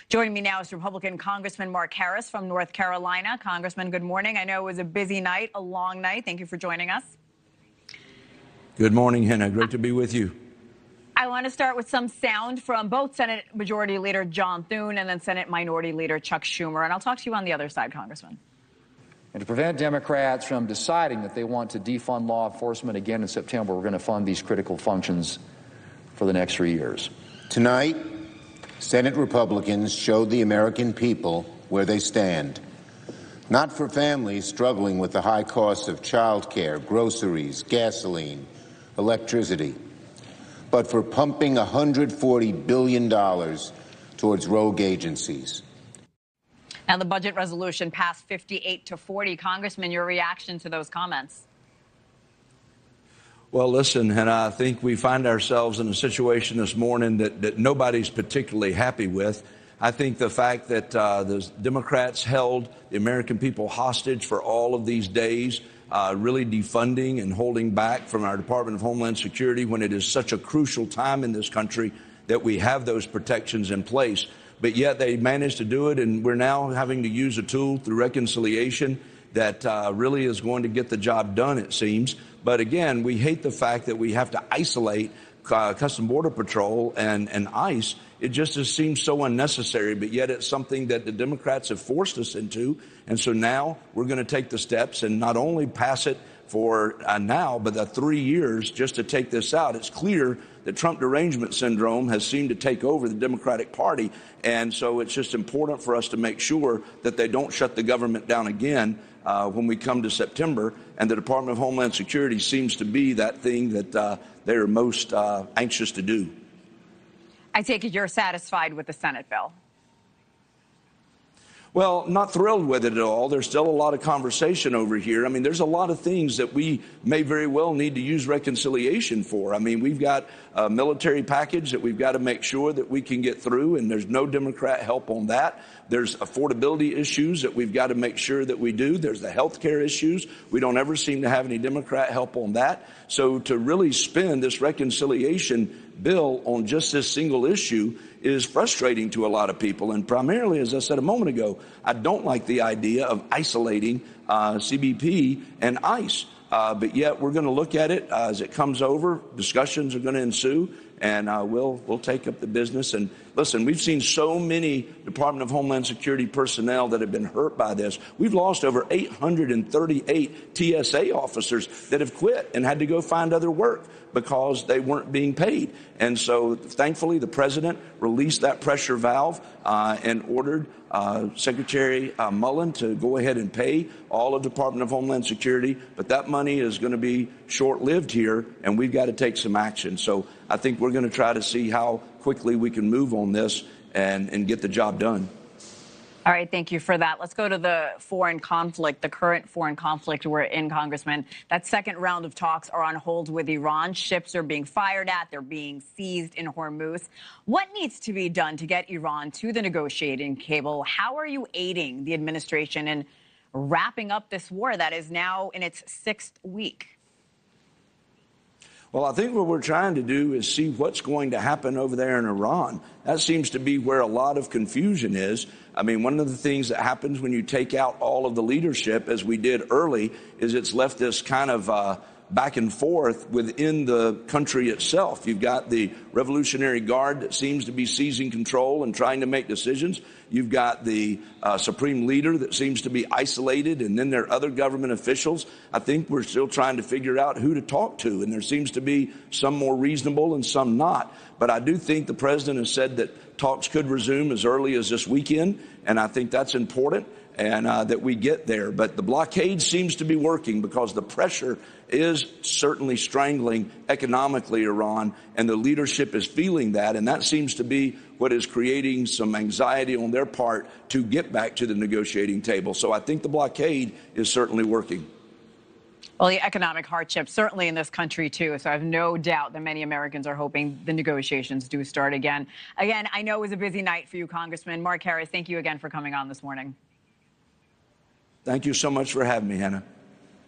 Joining me now is Republican Congressman Mark Harris from North Carolina. Congressman, good morning. I know it was a busy night, a long night. Thank you for joining us. Good morning, Hannah. Great to be with you. I want to start with some sound from both Senate Majority Leader John Thune and then Senate Minority Leader Chuck Schumer. And I'll talk to you on the other side, Congressman. And to prevent Democrats from deciding that they want to defund law enforcement again in September, we're going to fund these critical functions for the next 3 years. Tonight, Senate Republicans showed the American people where they stand. Not for families struggling with the high costs of childcare, groceries, gasoline, electricity, but for pumping $140 billion towards rogue agencies. Now, the budget resolution passed 58-40. Congressman, your reaction to those comments? Well, listen, and I think we find ourselves in a situation this morning that nobody's particularly happy with. I think the fact that the Democrats held the American people hostage for all of these days, really defunding and holding back from our Department of Homeland Security when it is such a crucial time in this country that we have those protections in place. But yet they managed to do it, and we're now having to use a tool through reconciliation that really is going to get the job done, it seems. But again, we hate the fact that we have to isolate Customs Border Patrol and ICE. It just seems so unnecessary, but yet it's something that the Democrats have forced us into. And so now we're going to take the steps and not only pass it for now, but the 3 years just to take this out. It's clear that Trump derangement syndrome has seemed to take over the Democratic Party. And so it's just important for us to make sure that they don't shut the government down again when we come to September. And the Department of Homeland Security seems to be that thing that they are most anxious to do. I take it you're satisfied with the Senate bill. Well, not thrilled with it at all. There's still a lot of conversation over here. I mean, there's a lot of things that we may very well need to use reconciliation for. I mean, we've got a military package that we've got to make sure that we can get through, and there's no Democrat help on that. There's affordability issues that we've got to make sure that we do. There's the health care issues. We don't ever seem to have any Democrat help on that. So to really spend this reconciliation bill on just this single issue is frustrating to a lot of people. And primarily, as I said a moment ago, I don't like the idea of isolating CBP and ICE. But yet we're going to look at it as it comes over. Discussions are going to ensue, and we'll take up the business. And listen, we've seen so many Department of Homeland Security personnel that have been hurt by this. We've lost over 838 TSA officers that have quit and had to go find other work because they weren't being paid. And so thankfully, the president released that pressure valve and ordered Secretary Mullen to go ahead and pay all of the Department of Homeland Security. But that money is going to be short-lived here, and we've got to take some action. So I think we're going to try to see how quickly we can move on this and get the job done. All right, thank you for that. Let's go to the foreign conflict, the current foreign conflict we're in, Congressman. That second round of talks are on hold with Iran. Ships are being fired at. They're being seized in Hormuz. What needs to be done to get Iran to the negotiating table? How are you aiding the administration in wrapping up this war that is now in its 6th week? Well, I think what we're trying to do is see what's going to happen over there in Iran. That seems to be where a lot of confusion is. I mean, one of the things that happens when you take out all of the leadership, as we did early, is it's left this kind of back and forth within the country itself. You've got the Revolutionary Guard that seems to be seizing control and trying to make decisions. You've got the supreme leader that seems to be isolated, and then there are other government officials. I think we're still trying to figure out who to talk to, and there seems to be some more reasonable and some not. But I do think the president has said that talks could resume as early as this weekend, and I think that's important. And that we get there. But the blockade seems to be working because the pressure is certainly strangling economically Iran, and the leadership is feeling that. And that seems to be what is creating some anxiety on their part to get back to the negotiating table. So I think the blockade is certainly working. Well, the economic hardship certainly in this country, too. So I have no doubt that many Americans are hoping the negotiations do start again. Again, I know it was a busy night for you, Congressman. Mark Harris, thank you again for coming on this morning. Thank you so much for having me, Hannah.